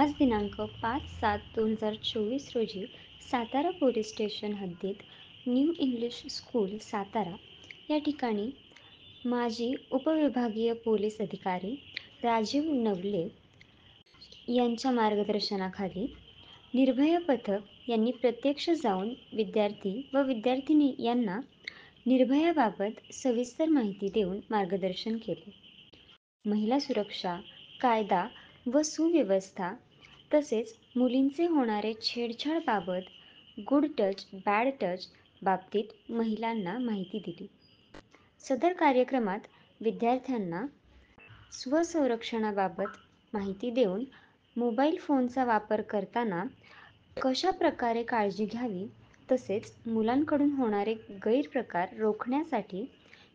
आज दिनांक 5/7/2024 रोजी सातारा पोलीस स्टेशन हद्दीत न्यू इंग्लिश स्कूल सातारा या ठिकाणी माजी उपविभागीय पोलीस अधिकारी राजीव नवले यांच्या मार्गदर्शनाखाली निर्भया पथक यांनी प्रत्यक्ष जाऊन विद्यार्थी व विद्यार्थिनी यांना निर्भयाबाबत सविस्तर माहिती देऊन मार्गदर्शन केले. महिला सुरक्षा, कायदा व सुव्यवस्था तसेच मुलींचे होणारे छेडछाडबाबत गुड टच, बॅड टच बाबतीत महिलांना माहिती दिली. सदर कार्यक्रमात विद्यार्थ्यांना स्वसंरक्षणाबाबत माहिती देऊन मोबाईल फोनचा वापर करताना कशा प्रकारे काळजी घ्यावी तसेच मुलांकडून होणारे गैरप्रकार रोखण्यासाठी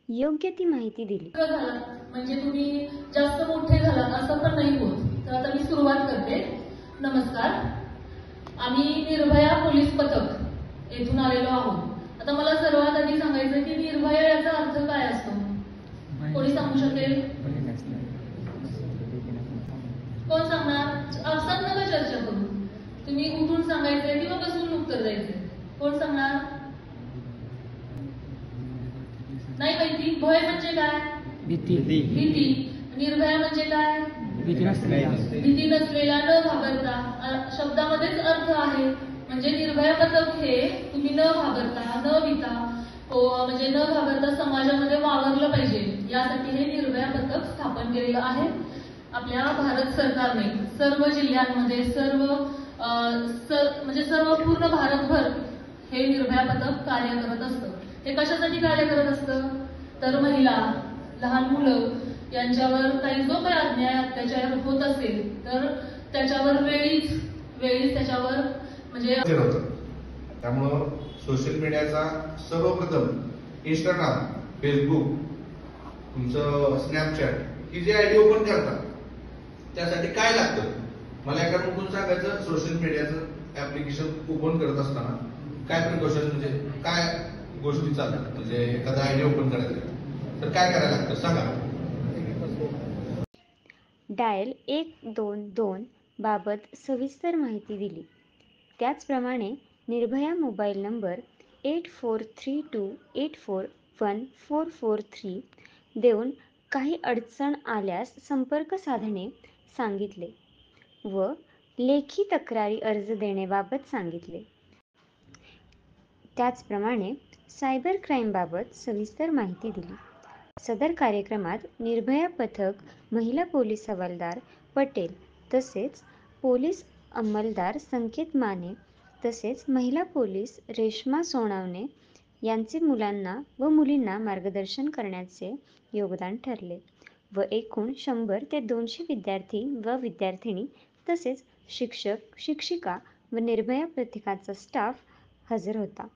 योग्य ती माहिती दिली. म्हणजे तुम्ही जास्त मोठे झालात असं पण नाही होत. तर आता मी सुरुवात करते. नमस्कार, आम्ही निर्भया पोलीस पथक येथून आलेलो आहोत. आता मला सर्वात आधी सांगायचं की निर्भया याचा अर्थ काय असतो, कोणी सांगू शकेल? कोण सांगणार? असं नका चर्चा करू. तुम्ही उठून सांगायचंय किंवा बसून उत्तर द्यायचंय. कोण सांगणार? नाही माहिती. भय म्हणजे काय? भीती. निर्भया म्हणजे काय? भीती नसलेला, न घाबरता. शब्दामध्येच अर्थ आहे. म्हणजे निर्भया पथक हे तुम्ही न घाबरता, न भीता, म्हणजे न घाबरता समाजामध्ये वावरलं पाहिजे यासाठी हे निर्भया पथक स्थापन केलेलं आहे. आपल्या भारत सरकारने सर्व जिल्ह्यांमध्ये म्हणजे सर्व पूर्ण भारतभर हे निर्भया पथक कार्य करत असतं. हे कशासाठी कार्य करत असतं? तर महिला, लहान मुलं यांच्यावर काही जो काही अन्याय अत्याचार होत असेल तर त्याच्यावर वेळीच त्याच्यावर म्हणजे त्यामुळं सोशल मीडियाचा सर्वप्रथम इंस्टाग्राम, फेसबुक, तुमचं स्नॅपचॅट ही जी आयडी ओपन करतात त्यासाठी काय लागतं मला एका कुठून सांगायचं. सोशल मीडियाचं ऍप्लिकेशन ओपन करत असताना काय प्रिकॉशन म्हणजे काय गोष्टी चालतात, म्हणजे एखादा आयडी ओपन करायचं तर काय करायला लागतं सांगा. डायल 122 बाबत सविस्तर माहिती दिली. त्याचप्रमाणे निर्भया मोबाईल नंबर 8432841443 देऊन काही अडचण आल्यास संपर्क साधणे सांगितले व लेखी तक्रारी अर्ज देण्याबाबत सांगितले. त्याचप्रमाणे सायबर क्राईमबाबत सविस्तर माहिती दिली. सदर कार्यक्रमात निर्भया पथक महिला पोलीस हवालदार पटेल तसेच पोलीस अंमलदार संकेत माने तसेच महिला पोलीस रेश्मा सोनावणे यांचे मुलांना व मुलींना मार्गदर्शन करण्याचे योगदान ठरले व एकूण 100 ते 200 विद्यार्थी व विद्यार्थिनी तसेच शिक्षक, शिक्षिका व निर्भया पथकाचा स्टाफ हजर होता.